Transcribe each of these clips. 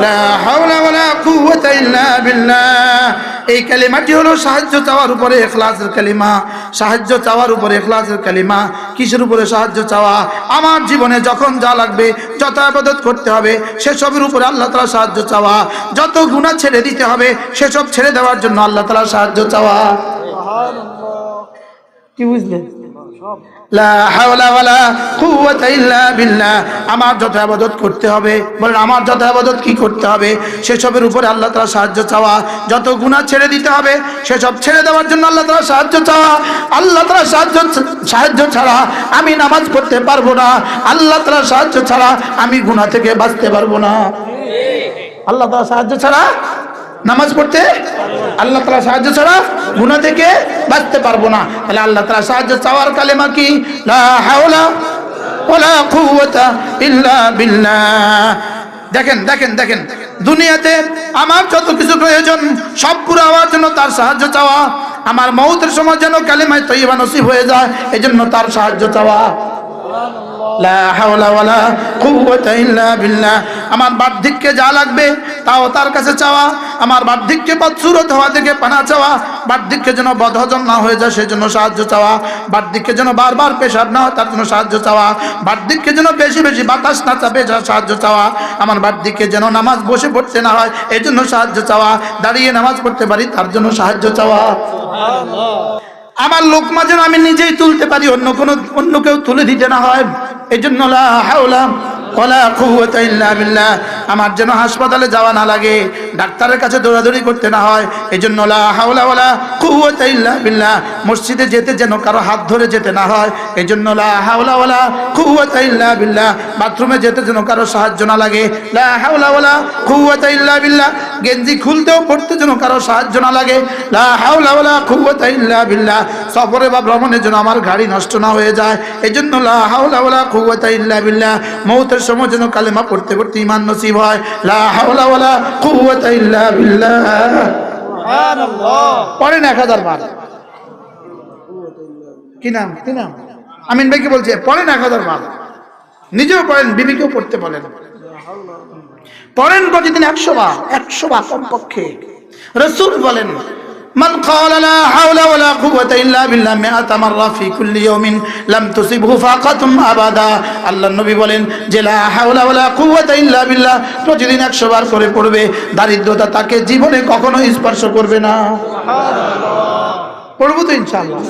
লা হাওলা ওয়ালা কুওয়াতা ইল্লা বিল্লাহ। এই কালিমাটি হলো সাহায্য চাওয়ার উপরে ইখলাসের কালিমা। সাহায্য চাওয়ার উপরে ইখলাসের কালিমা। কিসের উপরে সাহায্য চাওয়া? আমার জীবনে যখন যা লাগবে, যত ইবাদত করতে হবে, সেসবের উপরে আল্লাহ তাআলা সাহায্য চাওয়া। যত গুনাহ ছেড়ে দিতে হবে, সেসব ছেড়ে দেওয়ার জন্য আল্লাহ তাআলা সাহায্য চাওয়া। কি বুঝলেন? লা হাওলা ওয়ালা কুওয়াতা ইল্লা বিল্লাহ। আমার যত ইবাদত করতে হবে, বলেন আমার যত ইবাদত কি করতে হবে, সেসবের উপরে আল্লাহ তাআলা সাহায্য চাওয়া। যত গুনাহ ছেড়ে দিতে হবে, সেসব ছেড়ে দেওয়ার জন্য আল্লাহ তাআলা সাহায্য চাওয়া। আল্লাহ তাআলা সাহায্য ছাড়া আমি নামাজ পড়তে পারবো না। আল্লাহ তাআলা সাহায্য ছাড়া আমি গুনাহ থেকে বাঁচতে পারবো না। আল্লাহ তাআলা সাহায্য ছাড়া নামাজ পড়তে, আল্লাহ তাআলা সাহায্য ছাড়া গুনাহ থেকে বাঁচতে পারবো না। তাহলে আল্লাহ তাআলা সাহায্য চাওয়ার কালেমা কি? লা হাওলা ওয়ালা কুওয়াতা ইল্লা বিল্লাহ। দেখেন দেখেন দেখেন, দুনিয়াতে আমার যত কিছু প্রয়োজন সব পুরো হওয়ার জন্য তার সাহায্য চাওয়া। আমার মওতের সময় যেন কালেমায়ে তয়্যিবা নসিব হয়ে যায়, এজন্য তার সাহায্য চাওয়া। লা হাওলা ওয়ালা কুওয়াতা ইল্লা বিল্লাহ। আমার বার্ধক্যে যা লাগবে তাও তার কাছে চাওয়া। আমার বার্ধক্যে বদসুরত হওয়া থেকে পানা চাওয়া। বার্ধক্যে যেন বদহজম না হয়ে যায় সেজন্য সাহায্য চাওয়া। বার্ধক্যে যেন বারবার পেশাব না হয় তার জন্য সাহায্য চাওয়া। বার্ধক্যে যেন বেশি বেশি বাতাস না চাপে সাহায্য চাওয়া। আমার বার্ধক্যে যেন নামাজ বসে পড়তে না হয় এই জন্য সাহায্য চাওয়া। দাঁড়িয়ে নামাজ পড়তে পারি তার জন্য সাহায্য চাওয়া। আমার লোকমা যেন আমি নিজেই তুলতে পারি, অন্য কেউ তুলে দিতে না হয়, এই জন্য লা হাওলা ওয়ালা কুওয়াতা ইল্লা বিল্লাহ। আমার যেন হাসপাতালে যাওয়া না লাগে, ডাক্তারের কাছে দৌড়াদৌড়ি করতে না হয়, এই জন্য লা হাওলা ওয়ালা কুওয়াতা ইল্লা বিল্লাহ। মসজিদে যেতে যেন কারো হাত ধরে যেতে না হয়, এই জন্য লা হাওলা ওয়ালা কুওয়াতা ইল্লা বিল্লাহ। বাথরুমে যেতে যেন কারো সাহায্য না লাগে, লা হাওলা ওয়ালা কুওয়াতা ইল্লা বিল্লাহ। গেঞ্জি খুলতেও পড়তে যেন কারো সাহায্য না লাগে, লা হাওলা ওয়ালা কুওয়াতা ইল্লা বিল্লাহ। সফরে বা ভ্রমণে যেন আমার গাড়ি নষ্ট না হয়ে যায়, এই জন্য লা হাওলা ওয়ালা কুওয়াতা ইল্লা বিল্লাহ। মওতের সময় যেন কালেমা পড়তে পড়তে ঈমান নসিব হয়, লা হাওলা ওয়ালা কুওয়াতা ইল্লা বিল্লাহ। সুবহানাল্লাহ। পড়েন 1000 বার। কি নাম আমিন ভাই কি বলছে? পড়েন 1000 বার। নিজেও পড়েন, বিবিকেও পড়তে বলেন। পড়েন প্রতিদিন 100 বার, 100 বার কমপক্ষে। রাসূল বলেন মান ক্বালা লা হাওলা ওয়ালা কুওয়াতা ইল্লা বিল্লাহ 100 মাররা ফি কুল্লি ইয়াউমিন লাম তুসিবহু ফাকাতুন আবাদা। আল্লাহর নবী বলেন যে লা হাওলা ওয়ালা কুওয়াতা ইল্লা বিল্লাহ প্রতিদিন 100 বার করে পড়বে, দারিদ্রতা তাকে জীবনে কখনো স্পর্শ করবে না। সুবহানাল্লাহ। পড়বো তো ইনশাআল্লাহ।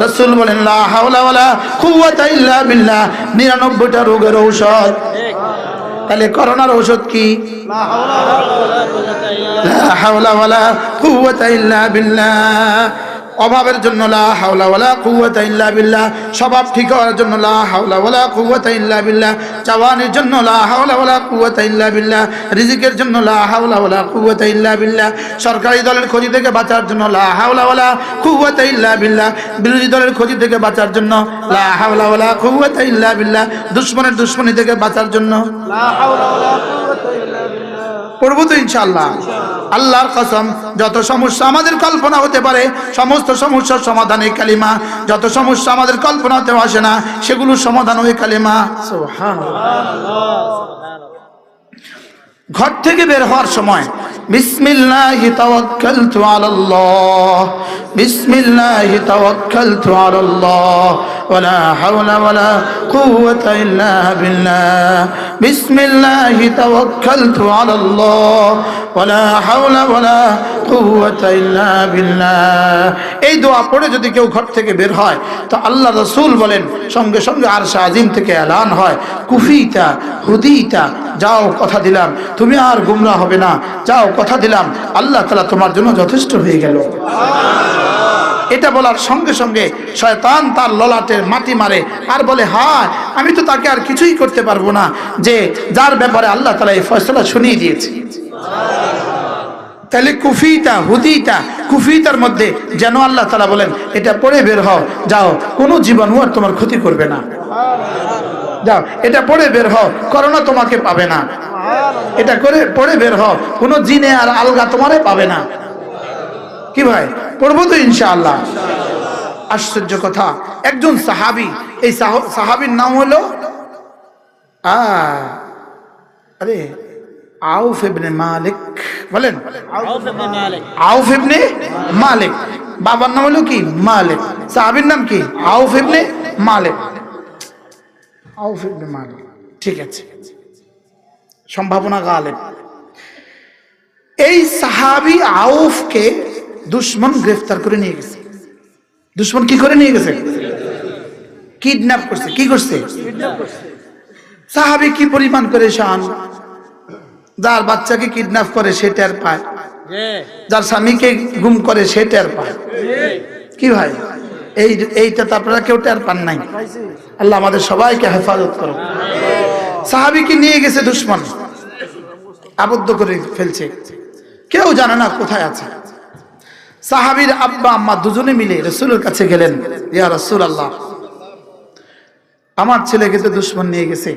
রাসূল বলেন লা হাওলা ওয়ালা কুওয়াতা ইল্লা বিল্লাহ 99টা রোগের ঔষধ। তাহলে করোনার ঔষধ কি? লা হাওলা ওয়ালা কুওয়াতা ইল্লা বিল্লাহ। অভাবের জন্য লা হাওলা ওয়ালা কুওয়াতা ইল্লা বিল্লাহ। স্বভাব ঠিক হওয়ার জন্য লা হাওলা ওয়ালা কুওয়াতা ইল্লা বিল্লাহ। জওয়ানির জন্য লা হাওলা ওয়ালা কুওয়াতা ইল্লা বিল্লাহ। রিজিকের জন্য লা হাওলা ওয়ালা কুওয়াতা ইল্লা বিল্লাহ। সরকারি দলের ক্ষতি থেকে বাঁচার জন্য লা হাওলা ওয়ালা কুওয়াতা ইল্লা বিল্লাহ। বিরোধী দলের ক্ষতি থেকে বাঁচার জন্য লা হাওলা ওয়ালা কুওয়াতা ইল্লা বিল্লাহ। দুশমনের দুশমনি থেকে বাঁচার জন্য লা হাওলা ওয়ালা কুওয়াতা ইল্লা বিল্লাহ। পড়বো তো ইনশাআল্লাহ। আল্লাহর কসম, যত সমস্যা আমাদের কল্পনা হতে পারে সমস্ত সমস্যার সমাধান এই কালিমা। যত সমস্যা আমাদের কল্পনাতেও আসে না সেগুলোর সমাধান ওই কালিমা। সুবহানাল্লাহ। ঘর থেকে বের হওয়ার সময় বিসমিল্লাহি তাওয়াক্কালতু আলাল্লাহ, বিসমিল্লাহি তাওয়াক্কালতু আলাল্লাহ ওয়ালা হাওলা ওয়ালা কুওয়াতা ইল্লা বিল্লাহ, বিসমিল্লাহি তাওয়াক্কালতু আলাল্লাহ ওয়ালা হাওলা ওয়ালা কুওয়াতা ইল্লা বিল্লাহ। এই দোয়া পড়ে যদি কেউ ঘর থেকে বের হয় তো আল্লাহ রাসূল বলেন সঙ্গে সঙ্গে আরশে আজিম থেকে এলান হয়, কুফিতা হুদিতা, যাও কথা দিলাম তুমি আর গুমরাহ হবে না, যাও কথা দিলাম আল্লাহ তাআলা তোমার জন্য যথেষ্ট হয়ে গেল। এটা বলার সঙ্গে সঙ্গে শয়তান তার ললাটের মাটি মারে আর বলে হ্যাঁ আমি তো তাকে আর কিছুই করতে পারবো না, যে যার ব্যাপারে আল্লাহ তাআলা এই ফয়সালা শুনিয়ে দিয়েছে। তাহলে কুফিতা হুদিতা, কুফিতার মধ্যে যেন আল্লাহ তাআলা বলেন এটা পড়ে বের হও, যাও কোনো জীবাণু আর তোমার ক্ষতি করবে না, যাও এটা পড়ে বের হও, করোনা তোমাকে পাবে না, এটা করে পড়ে বের হও, কোনো জিনে আর আলগা তোমারে পাবে না। কি ভাই পড়বো তো ইনশাআল্লাহ। আশ্চর্য কথা, একজন সাহাবী, এই সাহাবীর নাম হলো আউফ ইবনে মালিক, বলেন আউফ ইবনে মালিক। আউফ ইবনে মালিক, বাবার নাম হলো কি মালিক, সাহাবীর নাম কি আউফ ইবনে মালিক। আউফ ইবনে মালিক, ঠিক আছে, সম্ভাবনা গালেব। এই সাহাবী আউফকে দুশমন গ্রেফতার করে নিয়ে গেছে। দুশমন কি করে নিয়ে গেছে? কিডন্যাপ করছে। কি করছে? সাহাবী কি পরিমাণ করে শান, যার বাচ্চাকে কিডন্যাপ করে সে টের পায়, যার স্বামীকে গুম করে সে টের পায়। কি ভাই, এইটা তো আপনারা কেউ টের পান নাই। আল্লাহ আমাদের সবাইকে হেফাজত করো। সাহাবীকে নিয়ে গেছে দুশমন, আবদ্ধ করে ফেলছে, কেউ জানে না কোথায় আছে। সাহাবীর আব্বা আম্মা দুজনে মিলে রাসূলের কাছে গেলেন, ইয়া রাসূলুল্লাহ, আমার ছেলেকে তো দুশমন নিয়ে গেছে,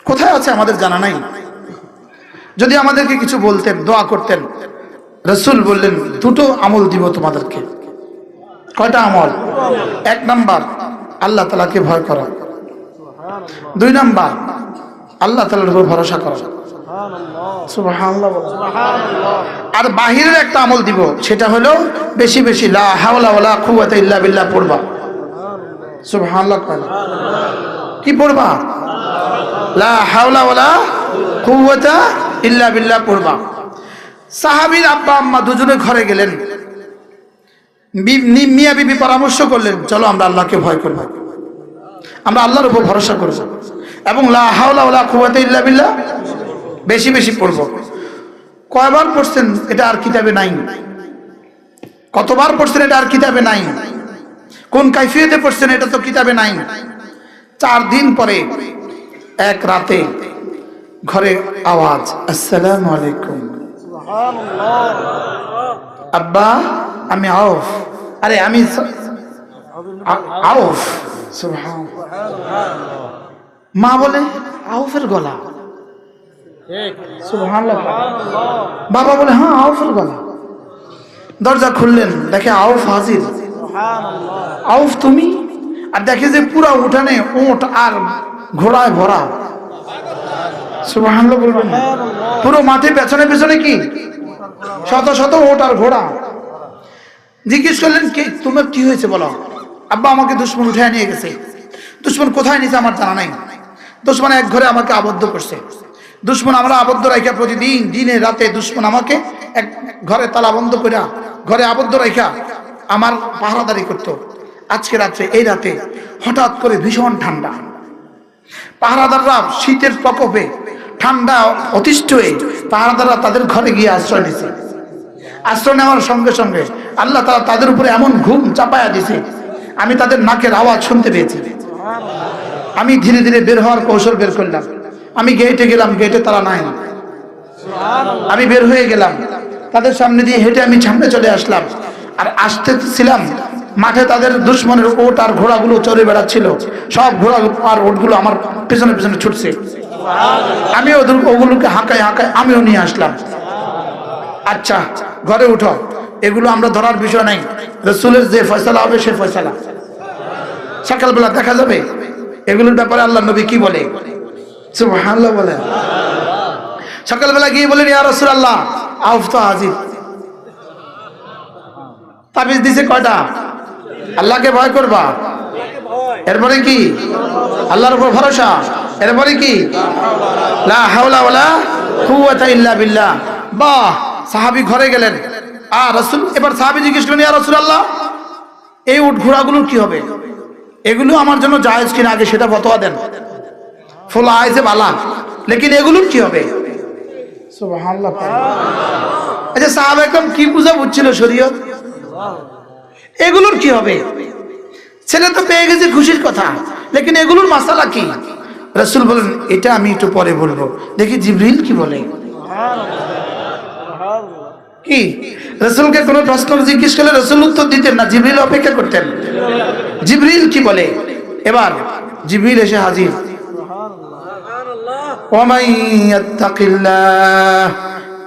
কোথায় আছে আমাদের জানা নাই, যদি আমাদেরকে কিছু বলতেন, দোয়া করতেন। রাসূল বললেন, দুটো আমল দিব তোমাদেরকে। কয়টা আমল? এক নাম্বার, আল্লাহ তাআলাকে ভয় করা। দুই নাম্বার, আল্লাহ তাআলার উপর ভরসা করা। সুবহানাল্লাহ। আর বাহিরের একটা আমল দিব, সেটা হলো বেশি বেশি লা হাওলা ওয়ালা কুওয়াতা ইল্লা বিল্লাহ পড়বা। সুবহানাল্লাহ। কি পড়বা? লা হাওলা ওয়ালা কুওয়াতা ইল্লা বিল্লাহ পড়বা। সাহাবীর আব্বা আম্মা দুজনে ঘরে গেলেন, মিয়া বিবি পরামর্শ করলেন, চলো আমরা আল্লাহকে ভয় করব, আমরা আল্লাহর উপর ভরসা করব এবং লা হাওলা ওয়ালা কুওয়াতা ইল্লা বিল্লাহ বেশি বেশি পড়ব। কয়বার পড়ছেন এটা আর কিতাবে নাই, কতবার পড়ছেন এটা আর কিতাবে নাই, কোন কাইফিয়তে পড়ছেন এটা তো কিতাবে নাই। 4 দিন পরে এক রাতে ঘরে আওয়াজ, আসসালামু আলাইকুম। আব্বা আমি আউফ, আরে আমি আউফ। সুবহানাল্লাহ। মা বলে আউফের গলা। সুবহানাল্লাহ। বাবা বলে হ্যাঁ আউফের গলা। দরজা খুললেন, দেখে আউফ হাজির। আউফ তুমি? আর দেখে যে পুরা উঠানে উট আর ঘোড়ায় ভরা। সুবহানাল্লাহ বলবেন, পুরো মাঠে পেছনে পেছনে কি শত শত উট আর ঘোড়া। জিজ্ঞেস করলেন, কি তোমার কি হয়েছে বলো? আব্বা আমাকে দুশমন উঠায় নিয়ে গেছে। দুশমন কোথায় নিয়েছে আমার জানা নাই। দুশমন এক ঘরে আমাকে আবদ্ধ করছে। দুশমন আমরা আবদ্ধ রাখা, প্রতিদিন দিনে রাতে দুশমন আমাকে এক ঘরে তালাবন্ধ করে ঘরে আবদ্ধ রাখা আমার পাহারাদারি করত। আজকে রাত্রে, এই রাতে হঠাৎ করে ভীষণ ঠান্ডা, পাহারাদাররা শীতের প্রকোপে ঠান্ডা অতিষ্ঠ হয়ে পাহারাদাররা তাদের ঘরে গিয়ে আশ্রয় নিছে। আশ্রয় নেওয়ার সঙ্গে সঙ্গে আল্লাহ তাআলা তাদের উপরে এমন ঘুম চাপায়া দিছে, আমি তাদের নাকের আওয়াজ শুনতে পেয়েছি। আমি ধীরে ধীরে বের হওয়ার কৌশল বের করলাম। আমি গেটে গেলাম, গেটে তারা নাই। আমি বের হয়ে গেলাম, তাদের সামনে দিয়ে হেঁটে আমি সামনে চলে আসলাম। আর আসতেছিলাম, মাঠে তাদের দুশমনের ওট আর ঘোড়াগুলো চড়ে বেড়াচ্ছিল। সব ঘোড়া আর ওটগুলো আমার পেছনে পেছনে ছুটছে। আমি ওগুলোকে হাঁকায় হাঁকায় আমিও নিয়ে আসলাম। আচ্ছা ঘরে উঠো, এগুলো আমরা ধরার বিষয় নাই, রাসূলের যে ফয়সালা হবে সে ফয়সালা সকালবেলা দেখা যাবে। এগুলোর ব্যাপারে আল্লাহ নবী কি বলে? সুবহানাল্লাহ বলেন। সকালবেলা গিয়ে বলেন, ইয়া রাসূলুল্লাহ আউফ তো হাজির। তাবিজ দিছে কয়টা? আল্লাহকে ভয় করবা, এরপরে কি আল্লাহর উপর ভরসা, এরপরে কি লা হাওলা ওয়ালা কুওয়াতা ইল্লা বিল্লাহ। বাহ! সাহাবী ঘরে গেলেন, আর রাসূল, এবার সাহাবী জিজ্ঞেস করলেন, ইয়া রাসূলুল্লাহ এই উট ঘোড়াগুলোর কি হবে? এগুলো আমার জন্য জায়েজ কিনা আগে সেটা ফতোয়া দেন। ফলা আইছে বালা, লেকিন এগুলোর কি হবে? সুবহানাল্লাহ। আচ্ছা সাহাবা একদম কি বুঝা বুঝছিল শরীয়ত, এগুলোর কি হবে? ছেলে তো পেয়ে গেছে, খুশির কথা, লেকিন এগুলোর মাসালা কি? রাসূল বলেন, এটা আমি একটু পরে বলবো, দেখি জিবরিল কি বলে। কি রাসূলকে কোনো প্রশ্ন জিজ্ঞেস করলে রাসূল উত্তর দিতেন না, জিবরিল অপেক্ষা করতেন জিবরিল কি বলে। এবার জিবরিল এসে হাজির। ওয়া মান ইয়াত্তাকিল্লাহ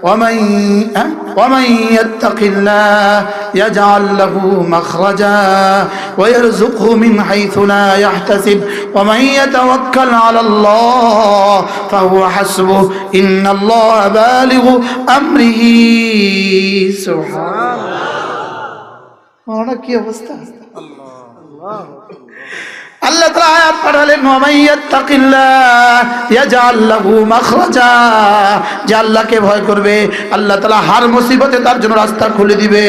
ومن يتق الله يجعل له مخرجا ويرزقه من حيث لا يحتسب ومن يتوكل على الله فهو حسبه إن الله بالغ أمره سبحان الله কি অবস্থা আল্লাহ তাআলা আয়াত পড়ালেন ওয়ামাইয়াত্তাকিল্লাহ ইয়াজআল লাহু মাখরাজা, যে আল্লাহকে ভয় করবে আল্লাহ তাআলা হার মুসিবতে তার জন্য রাস্তা খুলে দিবে।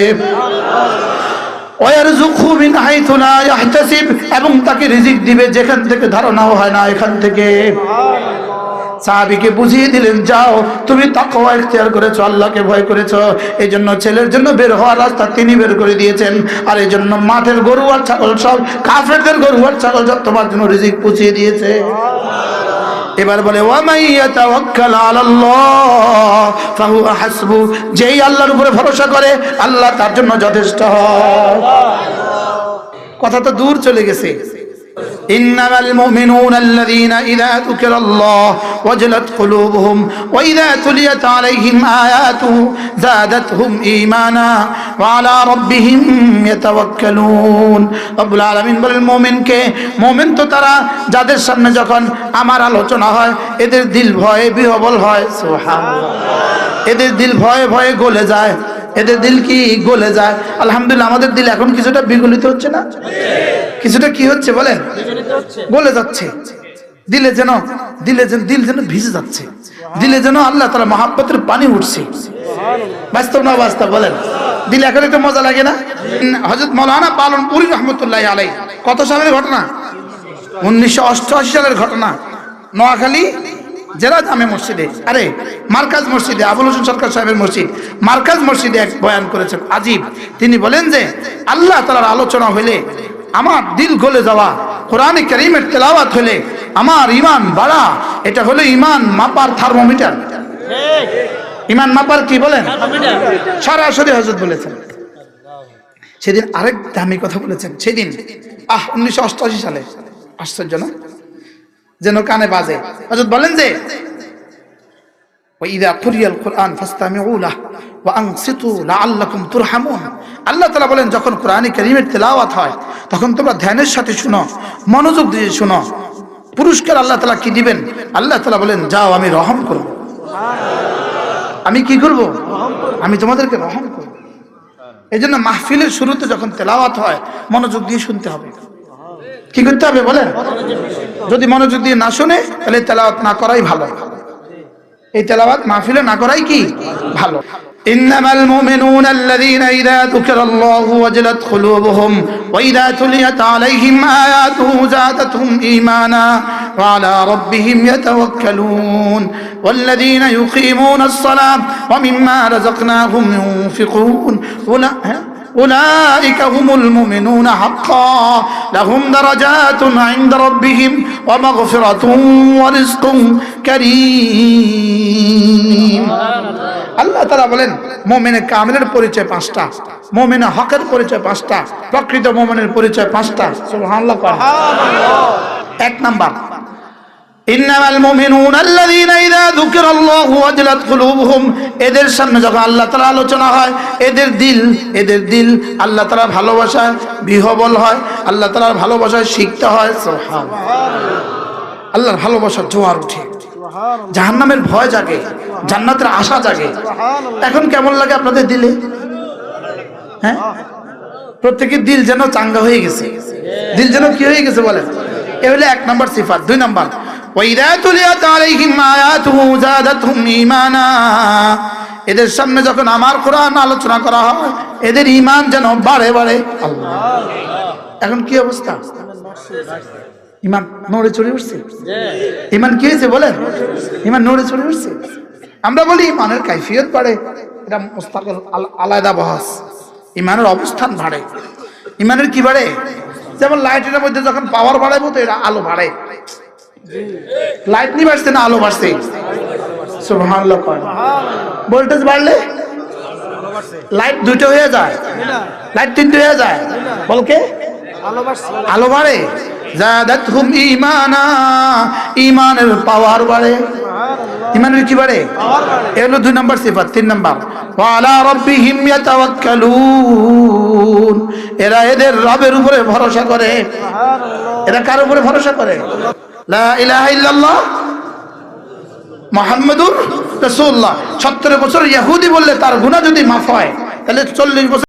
ওয়ারযুকহু মিন হাইথু লা ইয়াহতাসিব, এবং তাকে রিজিক দিবে যেখান থেকে ধারণাও হয় না এখান থেকে। সাহাবীকে বুঝিয়ে দিলেন, যাও তুমি তাকওয়া ইখতিয়ার করেছো, আল্লাহকে ভয় করেছো, এই জন্য ছেলের জন্য বের হওয়ার রাস্তা তিনি বের করে দিয়েছেন। আর এই জন্য মাঠের গরু আর ছাগল সব কাফেরদের গরু আর ছাগল সব তোমার জন্য রিজিক পৌঁছিয়ে দিয়েছে। এবার বলে ওয়ামাইয়াতাওয়াক্কাল আলাল্লাহ ফাহুয়া হাসবু, যেই আল্লাহর উপরে ভরসা করে আল্লাহ তার জন্য যথেষ্ট হয়। কথা তো দূর চলে গেছে। إنما المؤمنون الذين إذا ذكر الله وجلت قلوبهم وإذا تليت عليهم آياته زادتهم إيمانا وعلى ربهم يتوكلون। رب العالمين বলেন মুমিনকে, মুমিন তো তারা যাদের সামনে যখন আমার আলোচনা হয় এদের দিল ভয়ে বিহ্বল হয়। সুবহানাল্লাহ। এদের দিল ভয়ে ভয়ে গলে যায়, এদের দিল কি গলে যায়। আলহামদুলিল্লাহ আমাদের দিল এখন কিছুটা বিগলিত হচ্ছে না, কিছুটা কি হচ্ছে বলেন, গলে যাচ্ছে। দিল যেন ভিজে যাচ্ছে, দিলে যেন আল্লাহ তাআলা মহাব্বতের পানি উঠছে। বাস্তব না বাস্তব বলেন, দিল এখন একটু মজা লাগে না? হযরত মাওলানা পালনপুরি রহমতুল্লাহি আলাইহি কত সালের ঘটনা? 1988 সালের ঘটনা। নোয়াখালী জেলা জামে মসজিদে, আরে মার্কাজ মসজিদে, আবুল হোসেন সরকার সাহেবের মসজিদ মার্কাজ মসজিদে এক বয়ান করেছেন আজীব। তিনি বলেন যে আল্লাহ তাআলার আলোচনা হলে আমার দিল গলে যাওয়া, কোরআনে কারীমের তেলাওয়াত হলে আমার ঈমান বাড়া, এটা হলো ঈমান মাপার থার্মোমিটার। ঈমান মাপার কি বলেন? সরাসরি হযরত বলেছেন। সেদিন আরেক দামি কথা বলেছেন। সেদিন 1988 সালে, আশ্চর্য না, যেন কানে বাজে। হযরত বলেন যে ওয়াইদা কুরিয়াল কুরআন ফাসতামিউ লাহু ওয়া আনসিতু লাআল্লাকুম তুরহামুন। আল্লাহ তাআলা বলেন যখন কোরআনে কারীমের তেলাওয়াত হয় তখন তোমরা ধ্যানের সাথে শুনো, মনোযোগ দিয়ে শুনো। পুরস্কার আল্লাহ তাআলা কি দিবেন? আল্লাহ তাআলা বলেন যাও আমি রহম করব। আমি কি করব? আমি তোমাদেরকে রহম করব। এইজন্য মাহফিলের শুরুতে যখন তেলাওয়াত হয় মনোযোগ দিয়ে শুনতে হবে। কি করতে হবে বলেন? যদি মনোযোগ দিয়ে না শুনে তাহলে তেলাওয়াত না করাই ভালো। এই তেলাওয়াত মাহফিলে না করাই কি ভালো। ইন্নামাল মুমিনুনা আল্লাযীনা ইযা যুকিরাল্লাহু ওয়াজিলাত কুলুবুহুম ওয়া ইযা তুলিয়াত আলাইহিম আয়াতুহু যাদাতুহুম ঈমানা ওয়া আলা রাব্বিহিম ইয়াতাওয়াক্কালুন ওয়াল্লাযীনা ইউকিমুনাস সালাত ওয়া মিম্মা রাযাকনাহুম ইউনফিকুন أولئك هم المؤمنون حقا لهم درجات عند ربهم ومغفرة ورزق كريم। আল্লাহ তাআলা বলেন মুমিনে কামিলের পরিচয় 5টা, মুমিনে হকের পরিচয় 5টা, প্রকৃত মুমিনের পরিচয় 5টা। সুবহানাল্লাহ। এক নাম্বার ইন্নামাল মুমিনুনা আল্লাযীনা ইযা যুকিরাল্লাহু ওয়াজিলাত কুলুবুহুম, এদের সামনে যখন আল্লাহ তাআলা আলোচনা হয় এদের দিল আল্লাহ তাআলার ভালোবাসায় বিহ্বল হয়, আল্লাহ তাআলার ভালোবাসায় শিখতে হয়। সুবহানাল্লাহ। আল্লাহর ভালোবাসার জোয়ার ওঠে, জাহান্নামের ভয় জাগে, জান্নাতের আশা জাগে। এখন কেমন লাগে আপনাদের দিলে? হ্যাঁ, প্রত্যেকের দিল যেন চাঙ্গা হয়ে গেছে, দিল যেন কি হয়ে গেছে বলেন? এ হলো 1 নম্বর সিফাত। 2 নম্বর ওয়াইদা তুলিয়াত আলাইহিম আয়াতুহু যাদাতুহুম ঈমানা, এদের সামনে যখন আমার কোরআন আলোচনা করা হয় এদের ঈমান যেন বাড়ে বাড়ে। আল্লাহ, এখন কি অবস্থা? ঈমান নড়ে চড়ে উঠছে। ঈমান কি হয়েছে বলেন? ঈমান নড়ে চড়ে উঠছে। আমরা বলি ঈমানের কাইফিয়ত বাড়ে, এটা মুস্তাকিল আলাদা বহাস। ঈমানের অবস্থান বাড়ে। ঈমানের কি বাড়ে? যেমন লাইটের মধ্যে যখন পাওয়ার বাড়াবো তো এটা আলো বাড়ে। লাইট নি বাড়ছে না আলো বাড়ছে? সুবহানাল্লাহ। ভোল্টেজ বাড়লে লাইট 2টা হয়ে যায়, লাইট 3টে হয়ে যায়, বলকে আলো বাড়ে। যাদাতহুম ঈমানা, ঈমানের পাওয়ার বাড়ে। ঈমানের কি বাড়ে? এ হলো 2 নম্বর সিফাত। 3 নম্বর, ওয়া আলা রাব্বিহিম ইয়াতাওয়াক্কালুন, এরা এদের রবের উপরে ভরসা করে। এরা কার উপরে ভরসা করে? লা ইলাহা ইল্লাল্লাহ মুহাম্মাদুর রাসূলুল্লাহ। 70 বছর ইহুদি বললে তার গুনাহ যদি মাফ হয়, তাহলে 40 বছর